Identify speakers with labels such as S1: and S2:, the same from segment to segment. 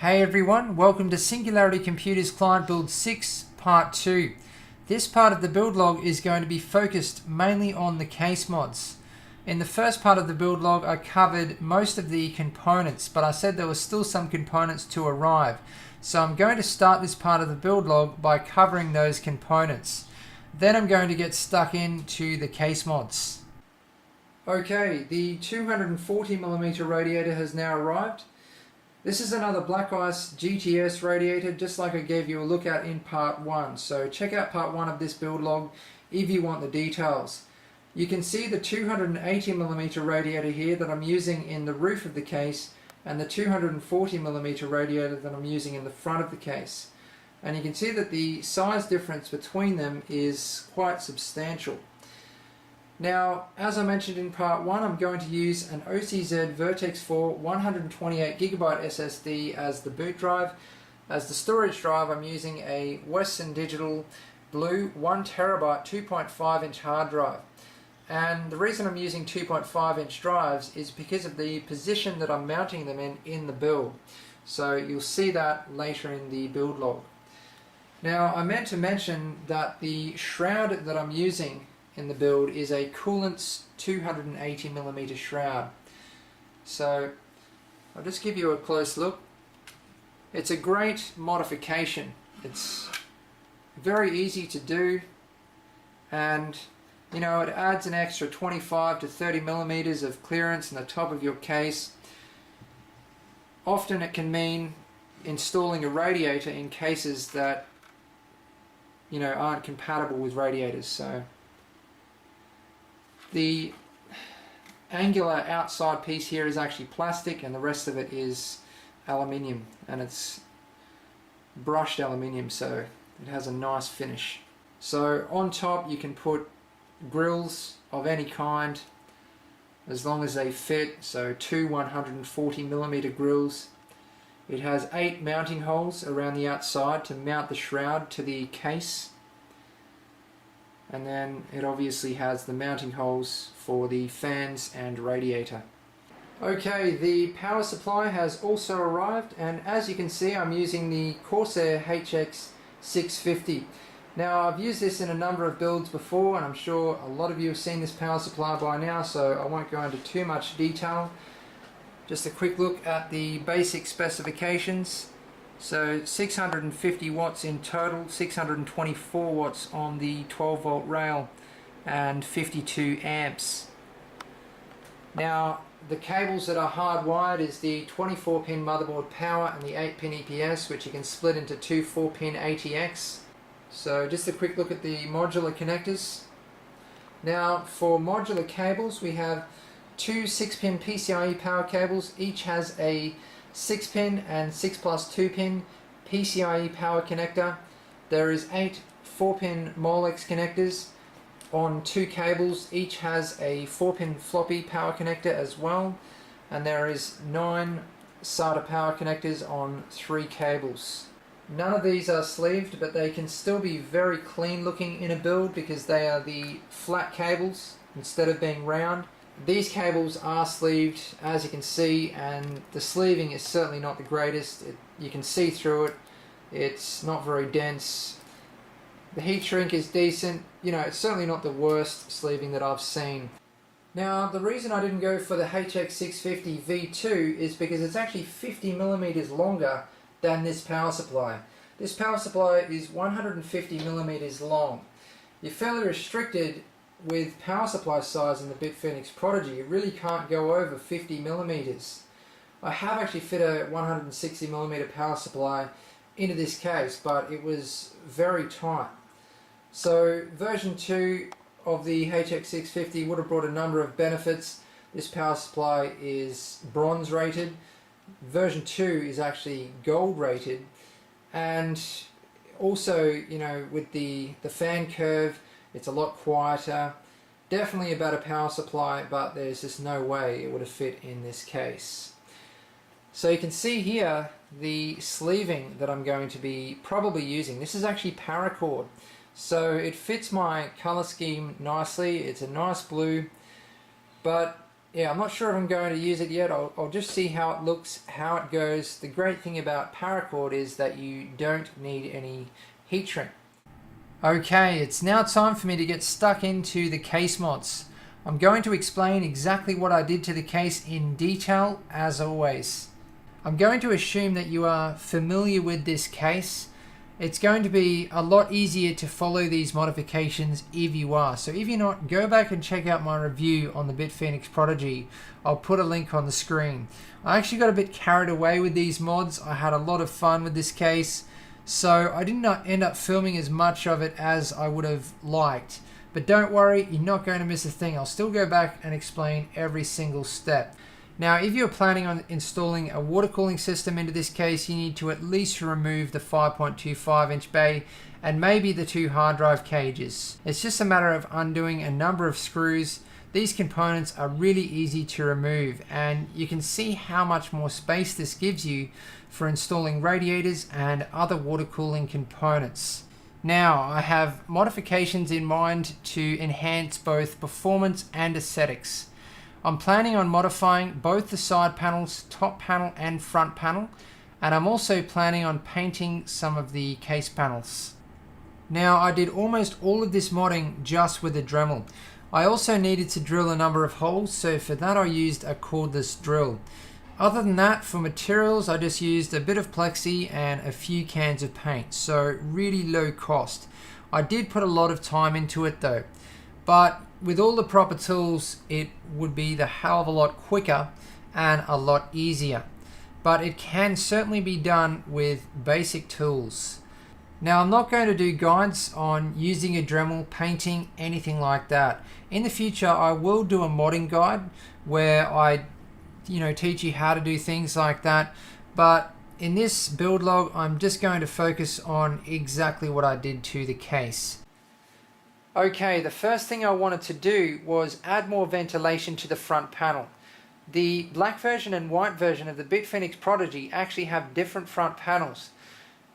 S1: Hey everyone, welcome to Singularity Computers Client Build 6 Part 2. This part of the build log is going to be focused mainly on the case mods. In the first part of the build log I covered most of the components, but I said there were still some components to arrive. So I'm going to start this part of the build log by covering those components. Then I'm going to get stuck into the case mods. Okay, the 240mm radiator has now arrived. This is another Black Ice GTS radiator, just like I gave you a look at in part 1. So check out part 1 of this build log if you want the details. You can see the 280mm radiator here that I'm using in the roof of the case, and the 240mm radiator that I'm using in the front of the case. And you can see that the size difference between them is quite substantial. Now, as I mentioned in part 1, I'm going to use an OCZ Vertex 4 128GB SSD as the boot drive. As the storage drive, I'm using a Western Digital Blue 1TB 2.5-inch hard drive. And the reason I'm using 2.5-inch drives is because of the position that I'm mounting them in the build. So you'll see that later in the build log. Now, I meant to mention that the shroud that I'm using in the build is a Coolants 280mm shroud. So I'll just give you a close look. It's a great modification. It's very easy to do, and you know, it adds an extra 25 to 30mm of clearance in the top of your case. Often it can mean installing a radiator in cases that aren't compatible with radiators. So the angular outside piece here is actually plastic, and the rest of it is aluminium, and it's brushed aluminium, so it has a nice finish. So on top you can put grills of any kind as long as they fit, so two 140mm grills. It has 8 mounting holes around the outside to mount the shroud to the case. And then it obviously has the mounting holes for the fans and radiator. Okay, the power supply has also arrived, and as you can see I'm using the Corsair HX650. Now, I've used this in a number of builds before, and I'm sure a lot of you have seen this power supply by now, so I won't go into too much detail. Just a quick look at the basic specifications. So 650 watts in total, 624 watts on the 12 volt rail, and 52 amps. Now, the cables that are hardwired is the 24-pin motherboard power and the 8-pin EPS, which you can split into two 4-pin ATX. So just a quick look at the modular connectors. Now, for modular cables, we have two 6-pin PCIe power cables. Each has a 6-pin and 6+2-pin PCIe power connector. There is 8 4-pin Molex connectors on 2 cables. Each has a 4-pin floppy power connector as well. And there is 9 SATA power connectors on 3 cables. None of these are sleeved, but they can still be very clean looking in a build because they are the flat cables instead of being round. These cables are sleeved, as you can see, and the sleeving is certainly not the greatest. You can see through it. It's not very dense. The heat shrink is decent. It's certainly not the worst sleeving that I've seen. Now, the reason I didn't go for the HX650 V2 is because it's actually 50mm longer than this power supply. This power supply is 150mm long. You're fairly restricted with power supply size in the Bitfinex Prodigy. You really can't go over 50mm. I have actually fit a 160mm power supply into this case, but it was very tight. So version 2 of the HX650 would have brought a number of benefits. This power supply is bronze rated. Version 2 is actually gold rated, and also with the fan curve, it's a lot quieter. Definitely a better power supply, but there's just no way it would have fit in this case. So you can see here the sleeving that I'm going to be probably using. This is actually paracord, so it fits my color scheme nicely. It's a nice blue, but Yeah, I'm not sure if I'm going to use it yet. I'll just see how it looks, how it goes. The great thing about paracord is that you don't need any heat shrink. Okay, it's now time for me to get stuck into the case mods. I'm going to explain exactly what I did to the case in detail, as always. I'm going to assume that you are familiar with this case. It's going to be a lot easier to follow these modifications if you are. So if you're not, go back and check out my review on the Bitfinex Prodigy. I'll put a link on the screen. I actually got a bit carried away with these mods. I had a lot of fun with this case. So I did not end up filming as much of it as I would have liked. But don't worry, you're not going to miss a thing. I'll still go back and explain every single step. Now, if you're planning on installing a water cooling system into this case, you need to at least remove the 5.25 inch bay and maybe the 2 hard drive cages. It's just a matter of undoing a number of screws. These components are really easy to remove, and you can see how much more space this gives you for installing radiators and other water cooling components. Now, I have modifications in mind to enhance both performance and aesthetics. I'm planning on modifying both the side panels, top panel and front panel, and I'm also planning on painting some of the case panels. Now, I did almost all of this modding just with a Dremel. I also needed to drill a number of holes, so for that I used a cordless drill. Other than that, for materials, I just used a bit of plexi and a few cans of paint, so really low cost. I did put a lot of time into it though, but with all the proper tools, it would be the hell of a lot quicker and a lot easier. But it can certainly be done with basic tools. Now, I'm not going to do guides on using a Dremel, painting, anything like that. In the future, I will do a modding guide where I teach you how to do things like that. But in this build log, I'm just going to focus on exactly what I did to the case. Okay, the first thing I wanted to do was add more ventilation to the front panel. The black version and white version of the Bitfinex Prodigy actually have different front panels.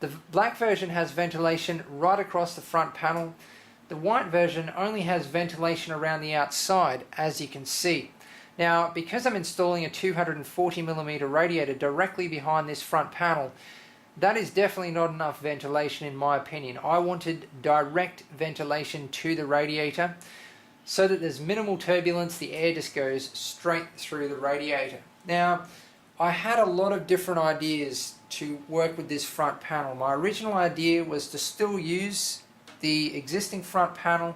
S1: The black version has ventilation right across the front panel. The white version only has ventilation around the outside, as you can see. Now, because I'm installing a 240mm radiator directly behind this front panel, that is definitely not enough ventilation in my opinion. I wanted direct ventilation to the radiator so that there's minimal turbulence, the air just goes straight through the radiator. Now, I had a lot of different ideas to work with this front panel. My original idea was to still use the existing front panel,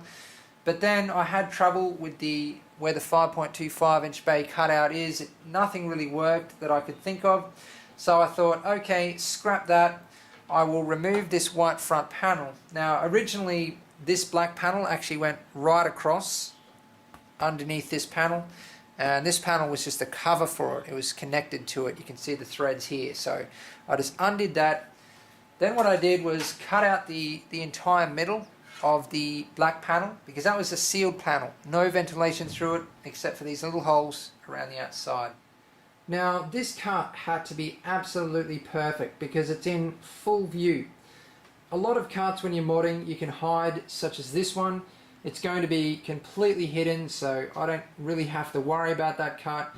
S1: but then I had trouble with where the 5.25 inch bay cutout is. Nothing really worked that I could think of. So I thought, okay, scrap that. I will remove this white front panel. Now, originally, this black panel actually went right across underneath this panel. And this panel was just a cover for it. It was connected to it. You can see the threads here. So I just undid that. Then what I did was cut out the entire middle of the black panel, because that was a sealed panel. No ventilation through it, except for these little holes around the outside. Now, this cut had to be absolutely perfect because it's in full view. A lot of cuts when you're modding you can hide, such as this one. It's going to be completely hidden, so I don't really have to worry about that cut.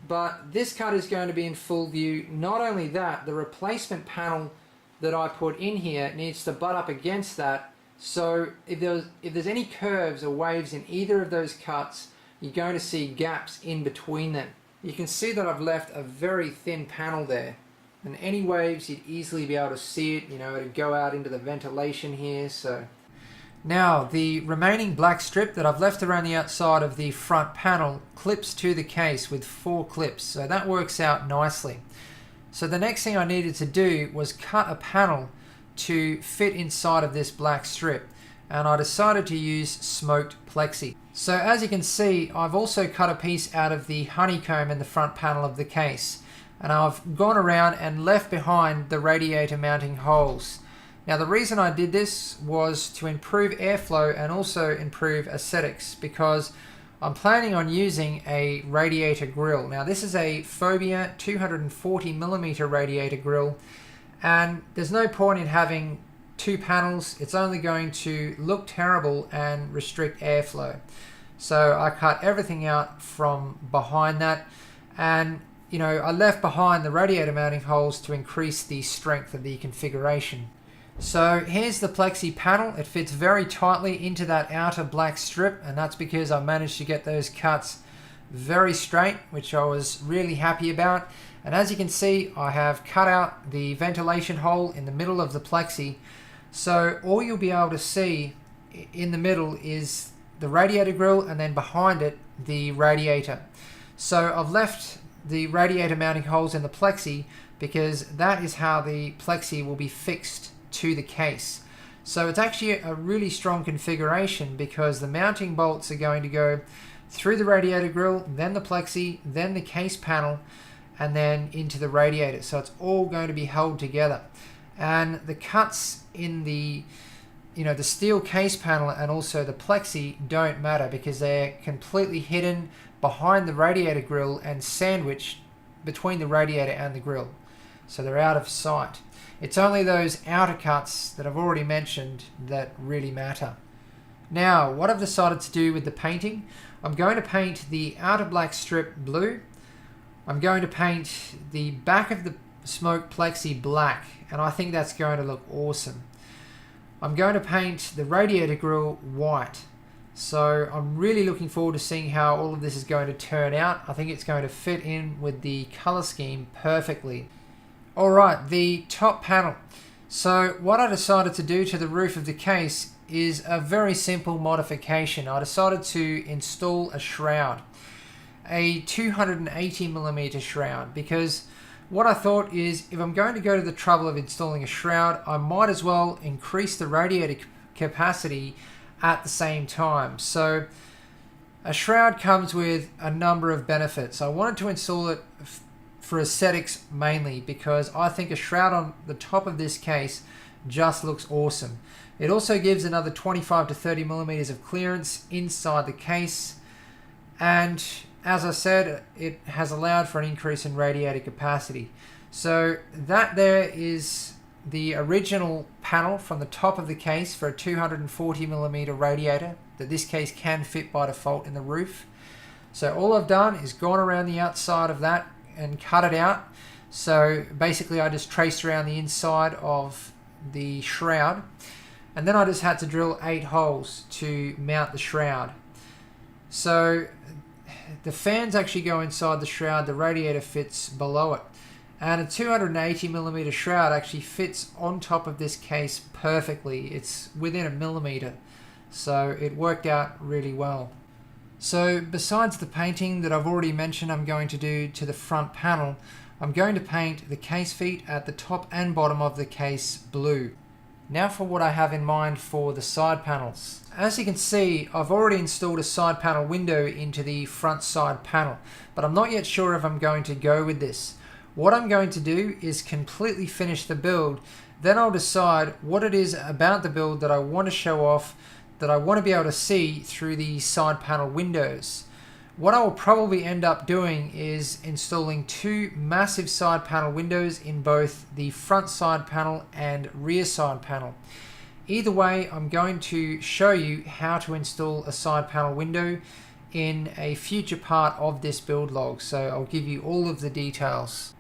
S1: But this cut is going to be in full view. Not only that, the replacement panel that I put in here needs to butt up against that. So if there's any curves or waves in either of those cuts, you're going to see gaps in between them. You can see that I've left a very thin panel there, and any waves you'd easily be able to see it, it'd go out into the ventilation here. So now the remaining black strip that I've left around the outside of the front panel clips to the case with 4 clips, so that works out nicely. So the next thing I needed to do was cut a panel to fit inside of this black strip, and I decided to use smoked plexi. So as you can see, I've also cut a piece out of the honeycomb in the front panel of the case, and I've gone around and left behind the radiator mounting holes. Now, the reason I did this was to improve airflow and also improve aesthetics, because I'm planning on using a radiator grill. Now, this is a Phobia 240mm radiator grill, and there's no point in having 2 panels. It's only going to look terrible and restrict airflow. So I cut everything out from behind that, and I left behind the radiator mounting holes to increase the strength of the configuration. So here's the plexi panel. It fits very tightly into that outer black strip, and that's because I managed to get those cuts very straight, which I was really happy about. And as you can see, I have cut out the ventilation hole in the middle of the plexi. So all you'll be able to see in the middle is the radiator grill, and then behind it, the radiator. So I've left the radiator mounting holes in the plexi because that is how the plexi will be fixed to the case. So it's actually a really strong configuration because the mounting bolts are going to go through the radiator grill, then the plexi, then the case panel, and then into the radiator. So it's all going to be held together. And the cuts in the the steel case panel and also the plexi don't matter because they're completely hidden behind the radiator grill and sandwiched between the radiator and the grill. So they're out of sight. It's only those outer cuts that I've already mentioned that really matter. Now, what I've decided to do with the painting, I'm going to paint the outer black strip blue. I'm going to paint the back of the smoke plexi black, and I think that's going to look awesome. I'm going to paint the radiator grill white. So I'm really looking forward to seeing how all of this is going to turn out. I think it's going to fit in with the color scheme perfectly. Alright, the top panel. So what I decided to do to the roof of the case is a very simple modification. I decided to install a shroud, a 280mm shroud, because what I thought is if I'm going to go to the trouble of installing a shroud, I might as well increase the radiator capacity at the same time. So a shroud comes with a number of benefits. I wanted to install it for aesthetics mainly because I think a shroud on the top of this case just looks awesome. It also gives another 25 to 30mm of clearance inside the case, and as I said, it has allowed for an increase in radiator capacity. So that there is the original panel from the top of the case for a 240mm radiator that this case can fit by default in the roof. So all I've done is gone around the outside of that and cut it out. So basically I just traced around the inside of the shroud, and then I just had to drill 8 holes to mount the shroud. So the fans actually go inside the shroud, the radiator fits below it. And a 280mm shroud actually fits on top of this case perfectly. It's within a millimeter, so it worked out really well. So besides the painting that I've already mentioned I'm going to do to the front panel, I'm going to paint the case feet at the top and bottom of the case blue. Now for what I have in mind for the side panels. As you can see, I've already installed a side panel window into the front side panel, but I'm not yet sure if I'm going to go with this. What I'm going to do is completely finish the build, then I'll decide what it is about the build that I want to show off, that I want to be able to see through the side panel windows. What I will probably end up doing is installing 2 massive side panel windows in both the front side panel and rear side panel. Either way, I'm going to show you how to install a side panel window in a future part of this build log, so I'll give you all of the details.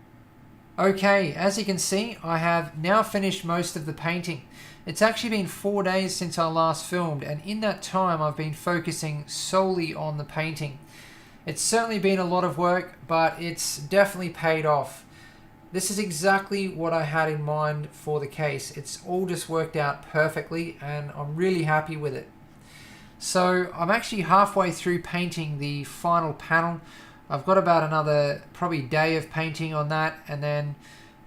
S1: Okay, as you can see, I have now finished most of the painting. It's actually been 4 days since I last filmed, and in that time I've been focusing solely on the painting. It's certainly been a lot of work, but it's definitely paid off. This is exactly what I had in mind for the case. It's all just worked out perfectly, and I'm really happy with it. So I'm actually halfway through painting the final panel. I've got about another probably day of painting on that, and then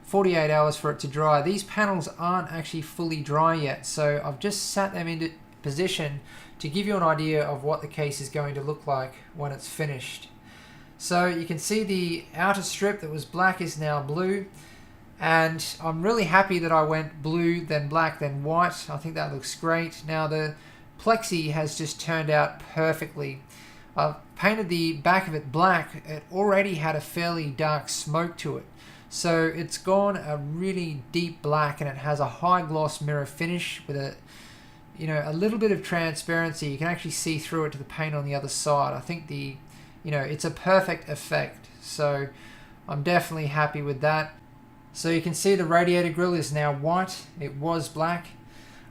S1: 48 hours for it to dry. These panels aren't actually fully dry yet, so I've just sat them into position to give you an idea of what the case is going to look like when it's finished. So you can see the outer strip that was black is now blue, and I'm really happy that I went blue, then black, then white. I think that looks great. Now the plexi has just turned out perfectly. I've painted the back of it black. It already had a fairly dark smoke to it. So it's gone a really deep black, and it has a high gloss mirror finish with a a little bit of transparency. You can actually see through it to the paint on the other side. I think it's a perfect effect. So I'm definitely happy with that. So you can see the radiator grille is now white. It was black.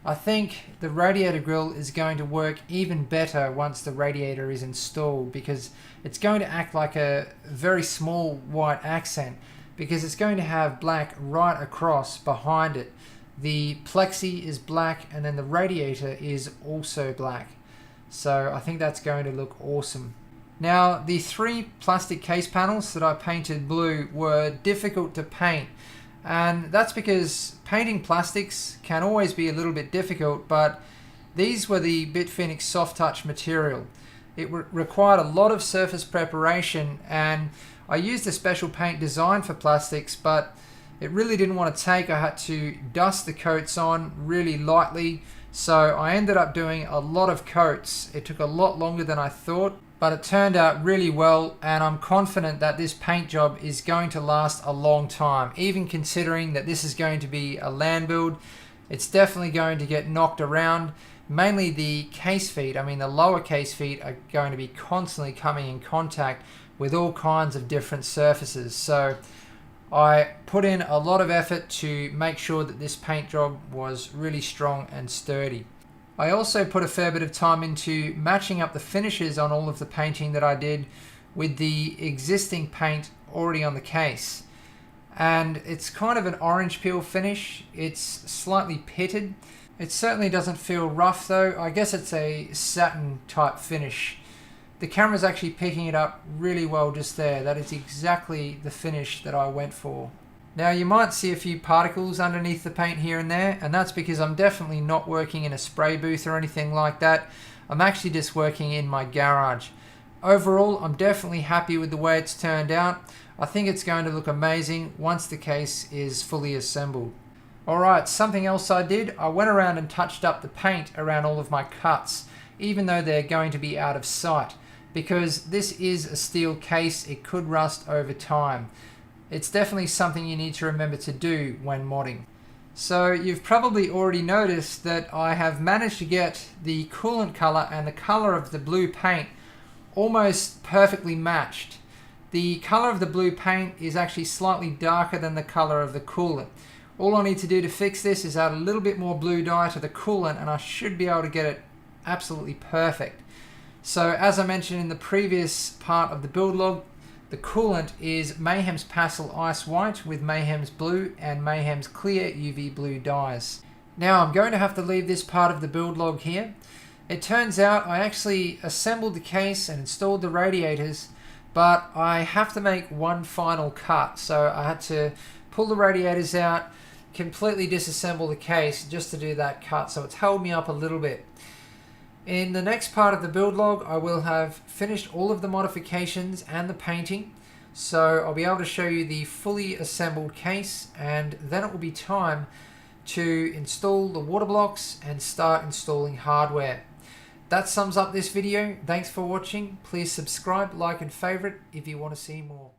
S1: I think the radiator grille is going to work even better once the radiator is installed, because it's going to act like a very small white accent, because it's going to have black right across behind it. The plexi is black and then the radiator is also black. So I think that's going to look awesome. Now, the 3 plastic case panels that I painted blue were difficult to paint. And that's because painting plastics can always be a little bit difficult, but these were the Bitfinex Soft Touch material. It required a lot of surface preparation, and I used a special paint designed for plastics, but it really didn't want to take. I had to dust the coats on really lightly, so I ended up doing a lot of coats. It took a lot longer than I thought, but it turned out really well, and I'm confident that this paint job is going to last a long time. Even considering that this is going to be a land build, it's definitely going to get knocked around. Mainly the case feet, the lower case feet are going to be constantly coming in contact with all kinds of different surfaces. So I put in a lot of effort to make sure that this paint job was really strong and sturdy. I also put a fair bit of time into matching up the finishes on all of the painting that I did with the existing paint already on the case. And it's kind of an orange peel finish. It's slightly pitted. It certainly doesn't feel rough though. I guess it's a satin type finish. The camera's actually picking it up really well just there. That is exactly the finish that I went for. Now you might see a few particles underneath the paint here and there, and that's because I'm definitely not working in a spray booth or anything like that. I'm actually just working in my garage. Overall, I'm definitely happy with the way it's turned out. I think it's going to look amazing once the case is fully assembled. Alright, something else I did, I went around and touched up the paint around all of my cuts, even though they're going to be out of sight, because this is a steel case. It could rust over time. It's definitely something you need to remember to do when modding. So you've probably already noticed that I have managed to get the coolant color and the color of the blue paint almost perfectly matched. The color of the blue paint is actually slightly darker than the color of the coolant. All I need to do to fix this is add a little bit more blue dye to the coolant, and I should be able to get it absolutely perfect. So as I mentioned in the previous part of the build log, the coolant is Mayhem's Pastel Ice White with Mayhem's Blue and Mayhem's Clear UV Blue dyes. Now I'm going to have to leave this part of the build log here. It turns out I actually assembled the case and installed the radiators, but I have to make one final cut. So I had to pull the radiators out, completely disassemble the case just to do that cut. So it's held me up a little bit. In the next part of the build log, I will have finished all of the modifications and the painting. So I'll be able to show you the fully assembled case, and then it will be time to install the water blocks and start installing hardware. That sums up this video. Thanks for watching. Please subscribe, like and favorite if you want to see more.